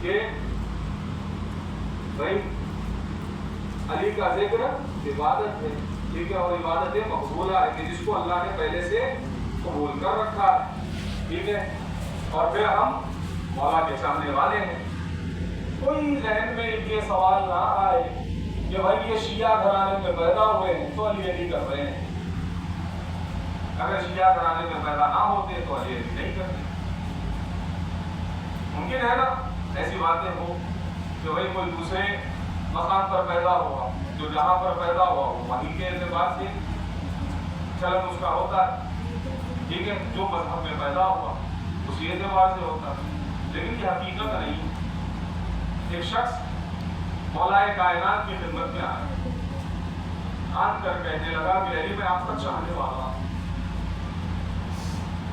کہ بھائی علی کا ذکر عبادت ہے، ٹھیک ہے، اور عبادت مقبولہ ہے کہ جس کو اللہ نے پہلے سے قبول کر رکھا ہے، ٹھیک ہے، اور پھر ہم مولا کے چاہنے والے ہیں۔ کوئی ذہن میں یہ سوال نہ آئے کہ بھائی یہ شیعہ گھرانے میں پیدا ہوئے ہیں تو علی علی کر رہے ہیں، اگر شیعہ گھرانے میں پیدا نہ ہوتے تو علی علی نہیں کرتے۔ ممکن ہے نا ایسی باتیں ہو کہ بھائی کوئی دوسرے مقام پر پیدا ہوا، جو جہاں پر پیدا ہوا وہ وہیں کے اعتبار سے چلن اس کا ہوتا ہے، ٹھیک ہے، جو مذہب میں پیدا ہوا اسی اعتبار سے ہوتا ہے، لیکن یہ حقیقت نہیں۔ ایک شخص مولا کائنات کی خدمت میں آیا، آن کر کہنے لگا کہ علی میں آپ کا چاہنے والا ہوں۔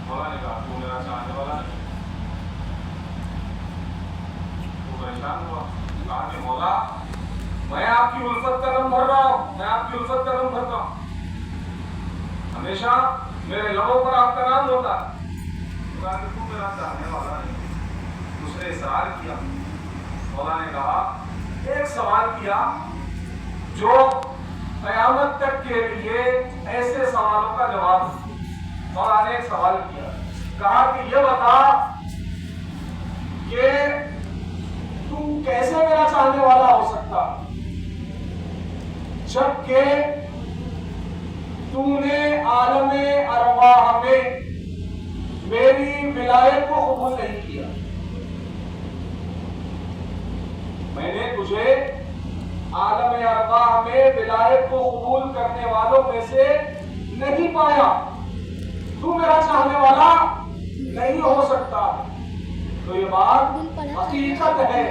مولا نے کہا تو میرا چاہنے والا نہیں۔ وہ پریشان ہوا، کہا کہ مولا میں آپ کی الفت قدم بھر رہا ہوں، میں آپ کی الفت قدم بھرتا ہوں، ہمیشہ میرے لبوں پر آپ کا نام ہوتا ہے۔ کہا کہ تو میرا چاہنے والا نہیں۔ اس نے اصرار کیا۔ مولا نے کہا ایک سوال کیا جو قیامت تک کے لیے ایسے سوالوں کا جواب ہے۔ مولا نے ایک سوال کیا، کہا کہ یہ بتا کہ تو کیسے میرا چاہنے والا ہو سکتا جبکہ تو نے عالم ارواح میں میری ولایت کو قبول نہیں کیا۔ میں نے تجھے عالم ارواح میں ولایت کو قبول کرنے والوں میں سے نہیں پایا، تو میرا چاہنے والا نہیں ہو سکتا۔ تو یہ بات حقیقت ہے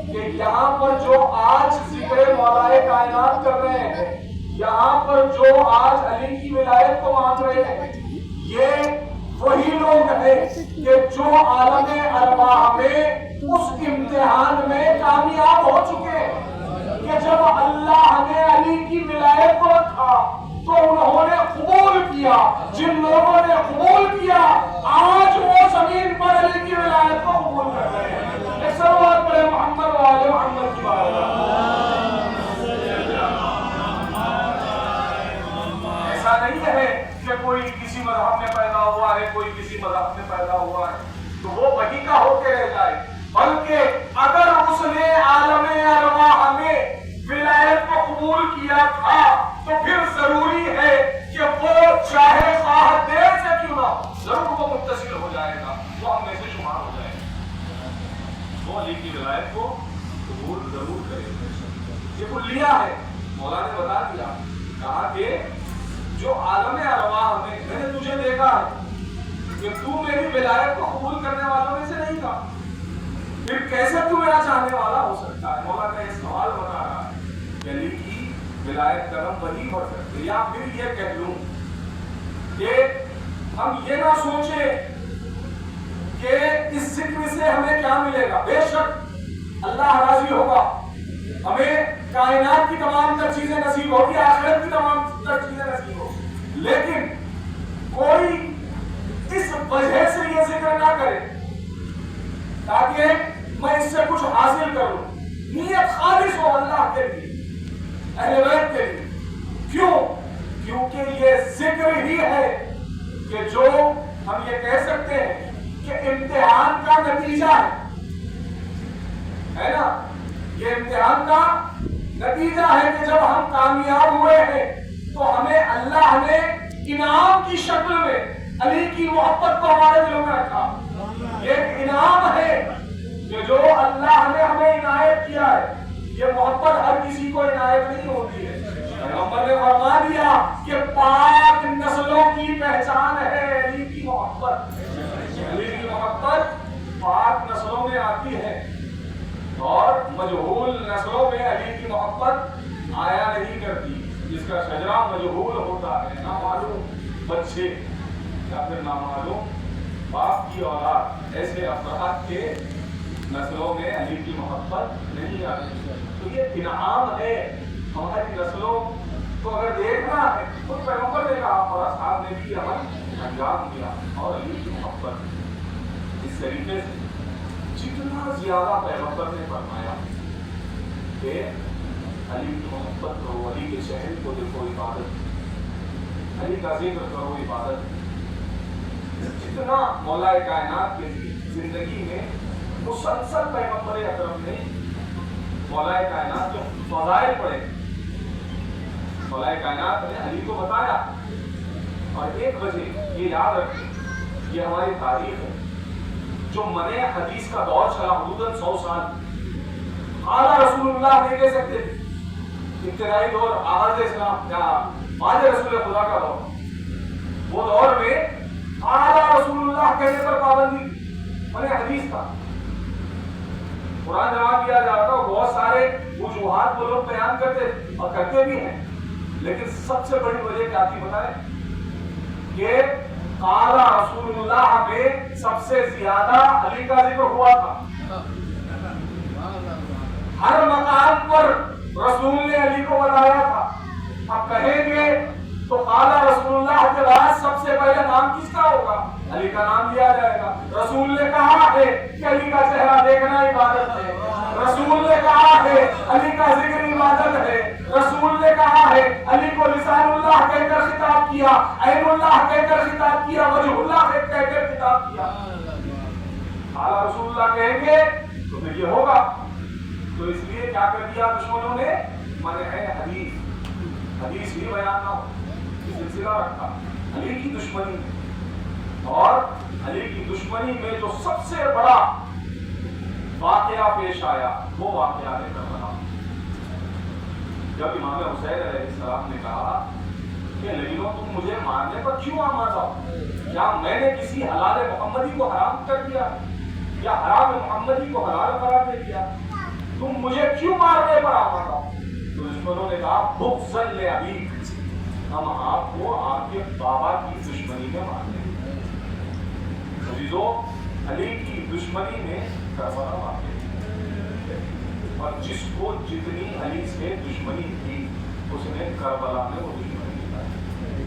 کہ یہاں پر جو آج ذکر مولا کائنات کر رہے ہیں، یہاں پر جو آج علی کی ولایت کو مانگ رہے ہیں، یہ وہی لوگ ہیں کہ جو عالم ارواح میں اس امتحان میں کامیاب ہو چکے ہیں کہ جب اللہ نے علی کی ولایت کو رکھا تو انہوں نے قبول کیا۔ جن لوگوں نے قبول کیا آج وہ زمین پر علی کی ولایت کو قبول کر رہے ہیں۔ ایک سلوات پڑھے محمد و آل محمد کی بارگاہ۔ ایسا نہیں ہے کہ کوئی کسی مذہب میں پیدا ہوا ہے، کوئی کسی مذہب میں پیدا ہوا ہے تو وہ وہی کا ہو کے رہ جائے، بلکہ اگر اس نے عالم ارواح میں ولایت کو قبول کیا تھا تو پھر ضروری ہے کہ وہ چاہے خواہ دیر سے کیوں نہ ضرور وہ متصل ہو جائے گا، وہ ہم میں سے شمار ہو جائے گا، وہ علی کی ولایت کو قبول ضرور کرے گا۔ یہ کلیہ ہے، مولا نے بتا دیا، کہا کہ جو عالم ارواح میں نے تجھے دیکھا ہے کہ تو میری ولایت کو قبول کرنے والوں میں سے نہیں تھا، پھر کیسے تو میرا چاہنے والا ہو سکتا ہے؟ مولا کا یہ سوال بتا رہا ہے کہ علی کی ولایت قدم وہی بڑھ سکتے، یا پھر یہ کہہ لوں کہ ہم یہ نہ سوچیں کہ اس ذکر سے ہمیں کیا ملے گا۔ بے شک اللہ راضی ہوگا، ہمیں کائنات کی تمام تر چیزیں نصیب ہوگی، آخرت کی تمام تر چیزیں نصیب ہوگی، لیکن کوئی اس وجہ سے یہ ذکر نہ کرے تاکہ میں اس سے کچھ حاصل کروں، نیت خالص ہو اللہ کے لیے، اہل بیت کے لیے۔ کیوں؟ کیونکہ یہ ذکر ہی ہے کہ جو ہم یہ کہہ سکتے ہیں کہ امتحان کا نتیجہ ہے نا، یہ امتحان کا نتیجہ ہے کہ جب ہم کامیاب ہوئے ہیں تو ہمیں اللہ نے انعام کی شکل میں علی کی محبت کو ہمارے دلوں میں رکھا۔ یہ ایک انعام ہے کہ جو اللہ نے ہمیں عنایت کیا ہے، یہ محبت ہر کسی کو عنایت نہیں ہوتی ہے۔ پیغمبر نے فرما دیا کہ پاک نسلوں کی پہچان ہے علی کی محبت، علی کی محبت پاک نسلوں میں آتی ہے، اور مجہول نسلوں میں علی کی محبت آیا نہیں کرتی، جس کا شجرہ مجہول ہوتا ہے، نامعلوم بچے یا پھر نامعلوم باپ کی اولاد، ایسے افراد کے نسلوں میں علی کی محبت نہیں آتی۔ تو یہ انعام ہے ہماری نسلوں کو اگر دیکھنا ہے، خود پیغمبر نے کہا اور اصحاب نے بھی عمل انجام دیا، اور علی کی محبت اس طریقے سے جتنا زیادہ زیادہ پیغمبر نے فرمایا کہ علی کی محبت کرو، علی کے شہر کو دیکھو عبادت، علی کا ذکر کرو عبادت۔ جتنا مولا کائنات کی زندگی میں مسلسل پیغمبر اکرم نے مولا کائنات کے فضائل پڑھے، مولا کائنات نے علی کو بتایا۔ اور ایک وجہ یہ یاد رکھیں، یہ ہماری تاریخ ہے، جو منع حدیث کا دور چلا حدوداً 100 سال، اعلیٰ رسول اللہ نہیں کہہ سکتے تھے۔ ابتدائی دور آغاز اسلام یا بعد رسول خدا کا دور، وہ دور میں اعلیٰ رسول اللہ کہنے پر پابندی منع حدیث تھا، قرآن جمع کیا جاتا، بہت سارے وجوہات وہ لوگ بیان کرتے اور کرتے بھی ہیں، لیکن سب سے بڑی وجہ کیا تھی بتائیں کہ اعلیٰ رسول اللہ میں سب سے زیادہ علی کا ذکر ہوا تھا۔ ہر مقام پر رسول نے علی کو بتایا تھا۔ اب کہیں گے تو اعلیٰ رسول اللہ کے بعد سب سے پہلے نام کس کا ہوگا؟ علی کا نام لیا جائے گا۔ رسول نے کہا ہے کہ علی کا چہرہ دیکھنا عبادت ہے، رسول نے کہا ہے علی کا ذکر عبادت ہے، رسول نے کہا ہے علی کو لسان اللہ کہہ کر خطاب کیا، عین اللہ کہہ کر خطاب کیا، وجہ اللہ کہہ کر خطاب کیا۔ اعلیٰ رسول اللہ کہیں گے تو پھر یہ ہوگا۔ تو اس لیے کیا کر دیا دشمنوں نے؟ منع حدیث بھی بیان نہ ہو، سلسلہ رکھا علی کی دشمنی میں۔ اور علی کی دشمنی میں جو سب سے بڑا واقعہ پیش آیا وہ واقعہ ہے کربلا۔ جب امام حسین علیہ السلام نے کہا کہ لیکنوں تم مجھے مارنے پر کیوں آمادہ ہو؟ کیا میں نے کسی حلال محمدی کو حرام کر دیا یا حرام محمدی کو حلال قرار دے دیا؟ تم مجھے کیوں مارنے پر آمادہ ہو؟ تو دشمنوں نے کہا بغضاً لأبیک، ہم آپ کو آپ کے بابا کی دشمنی میں مارنے ہیں۔ عزیزو، علی کی دشمنی میں کربلا واقع ہے، اور جس کو جتنی علی سے دشمنی تھی اس نے کربلا میں وہ دشمنی نکالی۔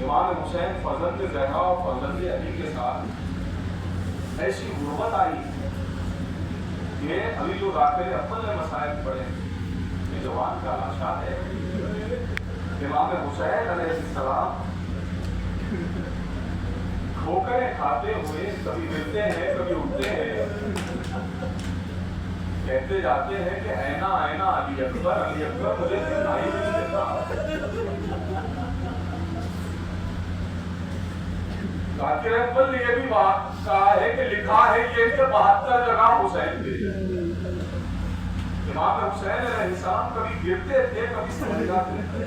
امام حسین فرزند زہرا اور فرزند علی کے ساتھ ایسی غربت آئی کہ ابھی جو ذاکر اول نے مسائل پڑھے، یہ جوان کا لاشا ہے، امام حسین علیہ السلام ٹھوکریں کھاتے ہوئے کبھی گرتے ہیں کبھی اٹھتے ہیں، کہتے جاتے ہیں کہ اینا اینا علی اکبر، علی اکبر مجھے دکھائی نہیں دیتا۔ ذاکر اول نے یہ بھی بات کہا ہے کہ لکھا ہے یہ کہ 72 جگہ حسین تھے۔ امام حسین علیہ السلام کبھی گرتے تھے کبھی سمجھ جاتے تھے۔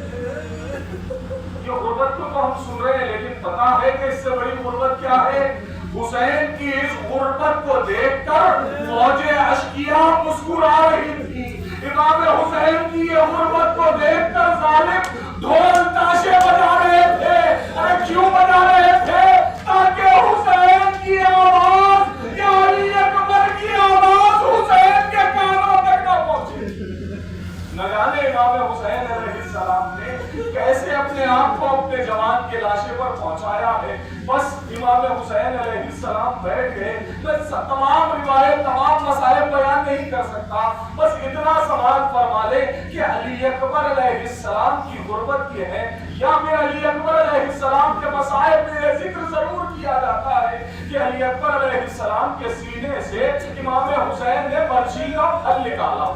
یہ غربت کو تو ہم سن رہے ہیں، لیکن پتا ہے کہ اس سے بڑی غربت کیا ہے؟ حسین کی اس غربت کو دیکھ کر فوجیں اشکیا مسکرا رہی تھی۔ امام حسین کی یہ غربت کو دیکھ کر ظالم ڈھول تاشے بجا رہے تھے۔ ارے کیوں بجا رہے تھے؟ تاکہ حسین کی آواز یا علی اکبر کی آواز حسین کے کانوں تک نہ پہنچے۔ نہ جانے امام حسین علیہ السلام نے کیسے اپنے آپ کو اپنے جوان کے لاشے پر پہنچایا ہے۔ بس امام حسین علیہ السلام بیٹھ گئے۔ میں تمام روایت تمام مسائل بیان نہیں کر سکتا، بس اتنا سوال فرما لے کہ علی اکبر علیہ السلام کی غربت یہ ہے، یا میں علی اکبر علیہ السلام کے مسائل میں یہ ذکر ضرور کیا جاتا ہے کہ علی اکبر علیہ السلام کے سینے سے امام حسین نے برچھی کا پھل نکالا۔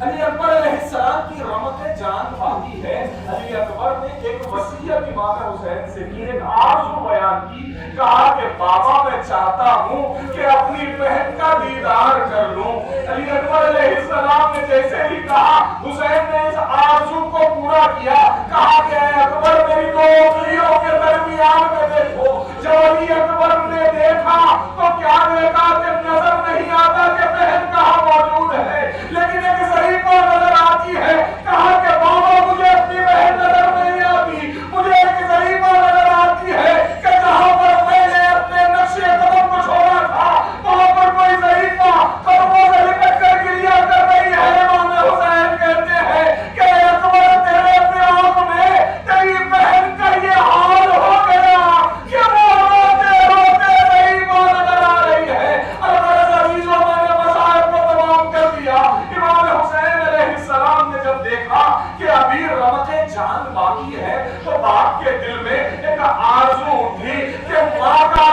علی اکبر علیہ السلام کی رحمت جان باقی ہے۔ علی اکبر نے ایک وصیت امام حسین سے کی، ایک آرزو بیان کی، کہا کہ بابا میں چاہتا ہوں کہ اپنی بہن کا دیدار کر لوں۔ علی اکبر علیہ السلام نے جیسے ہی کہا، حسین نے اس آرزو کو پورا کیا، کہا کہ اے اکبر میری دو انگلیوں کے درمیان میں دیکھو۔ جب علی اکبر نے دیکھا تو کیا دیکھا کہ نظر نہیں آتا کہ بہن کہاں موجود ہے، لیکن ایک صحیفہ نظر آتی ہے۔ کہا کہ بابا مجھے اپنی بہن نظر نہیں آتی، مجھے ایک صحیفہ نظر آتی ہے کہ جہاں پر میں نے اپنے نقش قدم کو چھوڑا تھا وہاں پر کوئی صحیفہ قدموں سے لپٹ کر گریا کر رہی ہے۔ امام حسین کہتے ہیں کہ اکبر تیرے پیام میں تیری بہن کا یہ حال ہو گیا کہ وہ روتے روتے صحیفہ نظر آ رہی ہے۔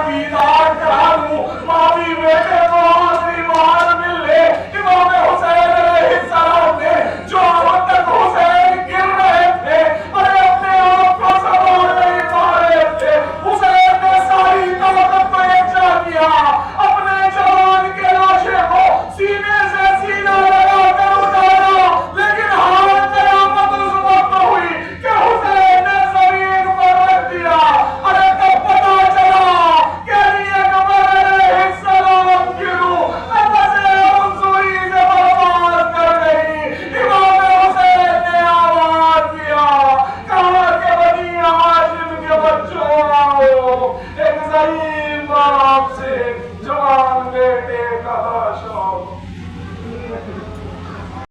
دیدار کرا دوں، مامی بیٹے کو آخری بار مل لے۔ امام حسین علیہ السلام نے جو اب تک حسین گر رہے تھے اور اپنے آپ کو سنبھال نہیں پا رہے تھے، حسین نے ساری طاقت کو یکجا کیا، اپنے جوان کے لاشے کو سینے سے سینہ لگا کر اٹھایا، لیکن حالت قیامت اس وقت ہوئی کہ حسین نے زمین پر رکھ دیا۔ ارے تب پتا چلا کہ علی اکبر علیہ السلام کی روح نفس منصوری سے برباد کر گئی۔ امام حسین نے آواز دیا، کہا کہ بنی ہاشم کے بچوں آؤ، ایک ضعیف باپ سے جوان بیٹے کا